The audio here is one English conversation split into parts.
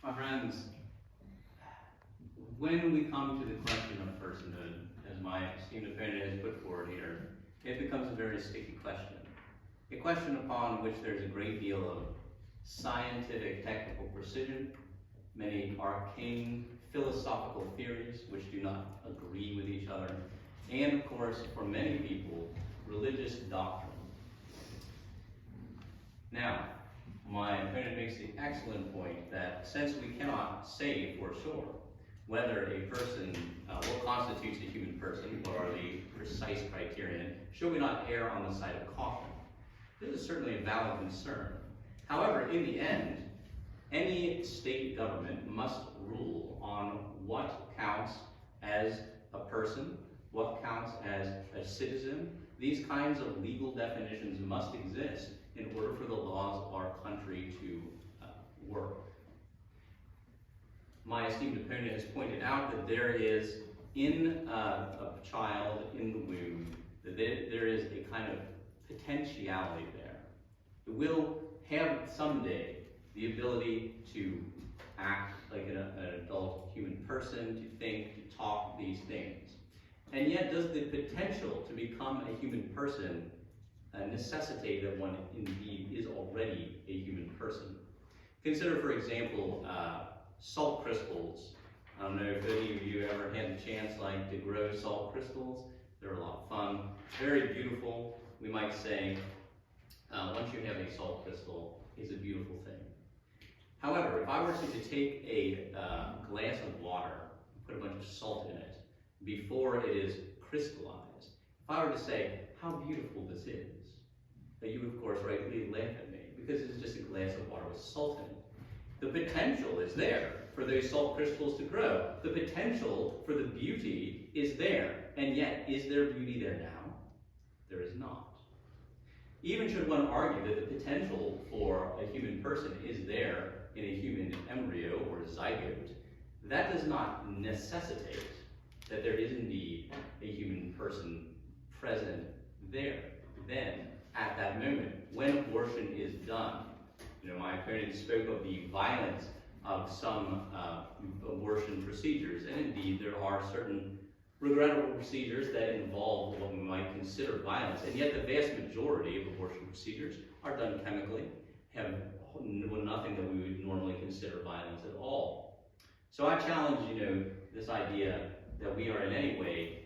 My friends, when we come to the question of personhood, as my esteemed opponent has put forward here, it becomes a very sticky question. A question upon which there's a great deal of scientific technical precision, many arcane philosophical theories which do not agree with each other, and of course, for many people, religious doctrine. Now, my opponent makes the excellent point that since we cannot say for sure whether a person, what constitutes a human person, what are the precise criterion, should we not err on the side of caution? This is certainly a valid concern. However, in the end, any state government must rule on what counts as a person, what counts as a citizen. These kinds of legal definitions must exist in order for the laws of our country to work. My esteemed opponent has pointed out that there is, in a child in the womb, that there is a kind of potentiality there. It will have someday the ability to act like an adult human person, to think, to talk these things. And yet, does the potential to become a human person necessitate that one indeed is already a human person? Consider, for example, salt crystals. I don't know if any of you ever had a chance to grow salt crystals. They're a lot of fun, very beautiful. We might say, once you have a salt crystal, it's a beautiful thing. However, if I were to take a glass of water, put a bunch of salt in it, before it is crystallized, if I were to say, how beautiful this is, you would of course rightly laugh at me, because it's just a glass of water with salt in it. The potential is there for those salt crystals to grow. The potential for the beauty is there, and yet, is there beauty there now? There is not. Even should one argue that the potential for a human person is there in a human embryo or zygote, that does not necessitate that there is indeed a human person present there, then, at that moment, when abortion is done. My opponent spoke of the violence of some abortion procedures, and indeed there are certain regrettable procedures that involve what we might consider violence, and yet the vast majority of abortion procedures are done chemically, have nothing that we would normally consider violence at all. So I challenge, this idea that we are in any way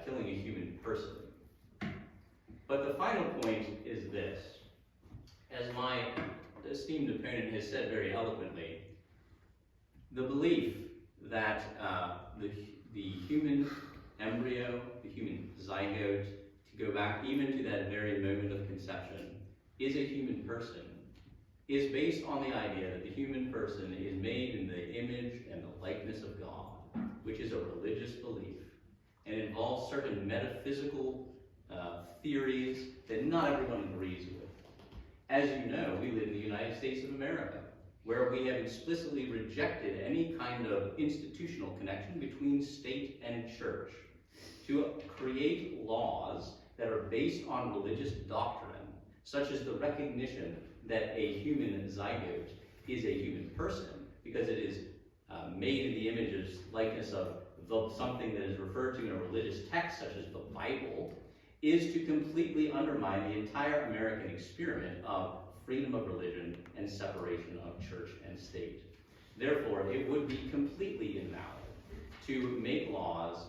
killing a human person. But the final point is this. As my esteemed opponent has said very eloquently, the belief that the human embryo, the human zygote, to go back even to that very moment of conception, is a human person, is based on the idea that the human person is made in the image and the likeness of God, which is a religious belief, and involves certain metaphysical theories that not everyone agrees with. As you know, we live in the United States of America, where we have explicitly rejected any kind of institutional connection between state and church to create laws that are based on religious doctrine, such as the recognition that a human zygote is a human person, because it is made in the image and likeness of something that is referred to in a religious text, such as the Bible, is to completely undermine the entire American experiment of freedom of religion and separation of church and state. Therefore, it would be completely invalid to make laws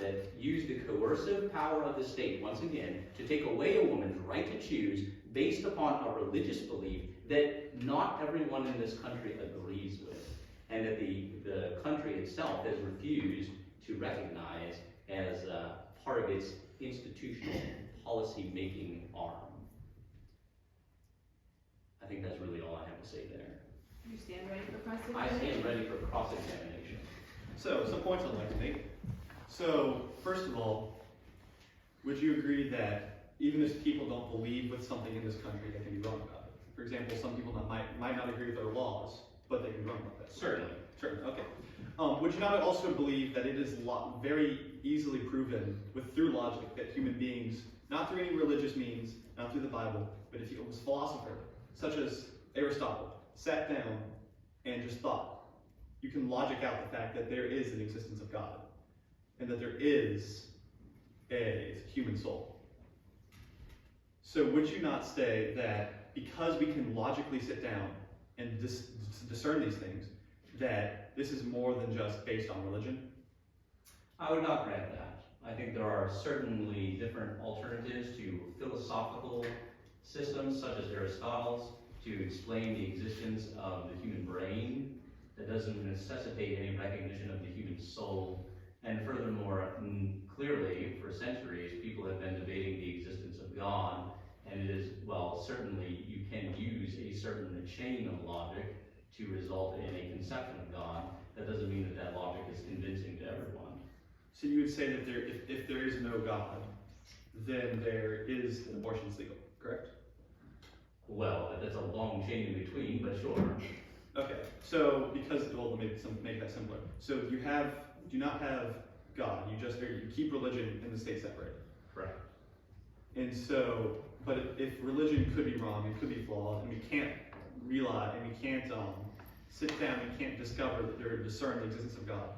that use the coercive power of the state, once again, to take away a woman's right to choose based upon a religious belief that not everyone in this country agrees with, and that the country itself has refused to recognize as part of its institutional policy-making arm. I think that's really all I have to say there. You stand ready for cross-examination? I stand ready for cross-examination. So, some points I'd like to make. So, first of all, would you agree that even if people don't believe with something in this country, they can be wrong about it? For example, some people might not agree with our laws, but they can be wrong about that. Certainly. Certainly, okay. Would you not also believe that it is very easily proven through logic that human beings, not through any religious means, not through the Bible, but if it was philosopher, such as Aristotle, sat down and just thought. You can logic out the fact that there is an existence of God, and that there is a human soul. So would you not say that because we can logically sit down and discern these things, that this is more than just based on religion? I would not grant that. I think there are certainly different alternatives to philosophical systems, such as Aristotle's, to explain the existence of the human brain that doesn't necessitate any recognition of the human soul. And furthermore, clearly, for centuries, people have been debating the existence of God, and it is, well, certainly you can use a certain chain of logic to result in a conception of God. That doesn't mean that that logic is convincing to everyone. So you would say that if there is no God, then there is abortion's legal, correct? Well, that's a long chain in between, but sure. Okay, so because, well, let me make that simpler. So you do not have God, you keep religion and the state separated. Correct. And so, but if religion could be wrong and could be flawed, and we can't realize, and we can't sit down, we can't discover that there, discern the existence of God,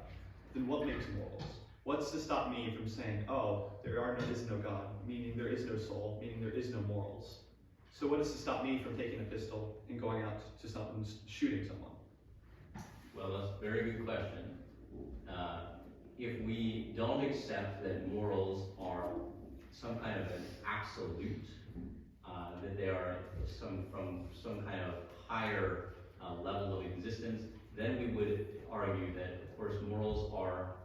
then what makes morals? What's to stop me from saying, oh, there is no God, meaning there is no soul, meaning there is no morals? So what is to stop me from taking a pistol and going out to something and shooting someone? Well, that's a very good question. If we don't accept that morals are some kind of an absolute, that they are from some kind of higher level of existence, then we would argue that, of course, morals are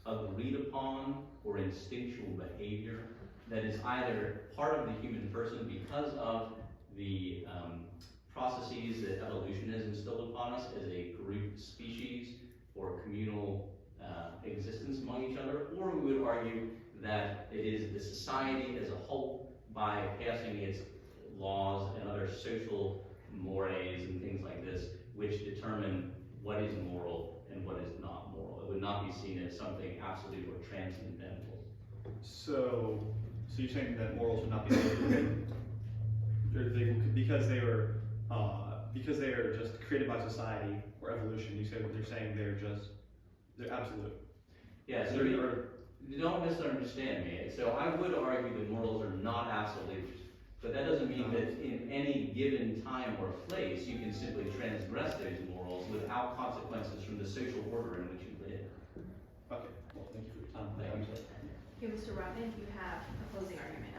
agreed upon or instinctual behavior that is either part of the human person because of the processes that evolution has instilled upon us as a group species or communal existence among each other, or we would argue that it is the society as a whole, by passing its laws and other social mores and things like this, which determine what is moral and what is not moral. It would not be seen as something absolute or transcendental. So you're saying that morals would not be because they are just created by society or evolution. You said they're saying they're absolute. Yeah, so you don't misunderstand me. So I would argue that morals are not absolute, but that doesn't mean that in any given time or place you can simply transgress those morals without consequences from the social order in which you live. Okay, well, thank you for your time. Thank you. Okay, Mr. Robin, you have a closing argument.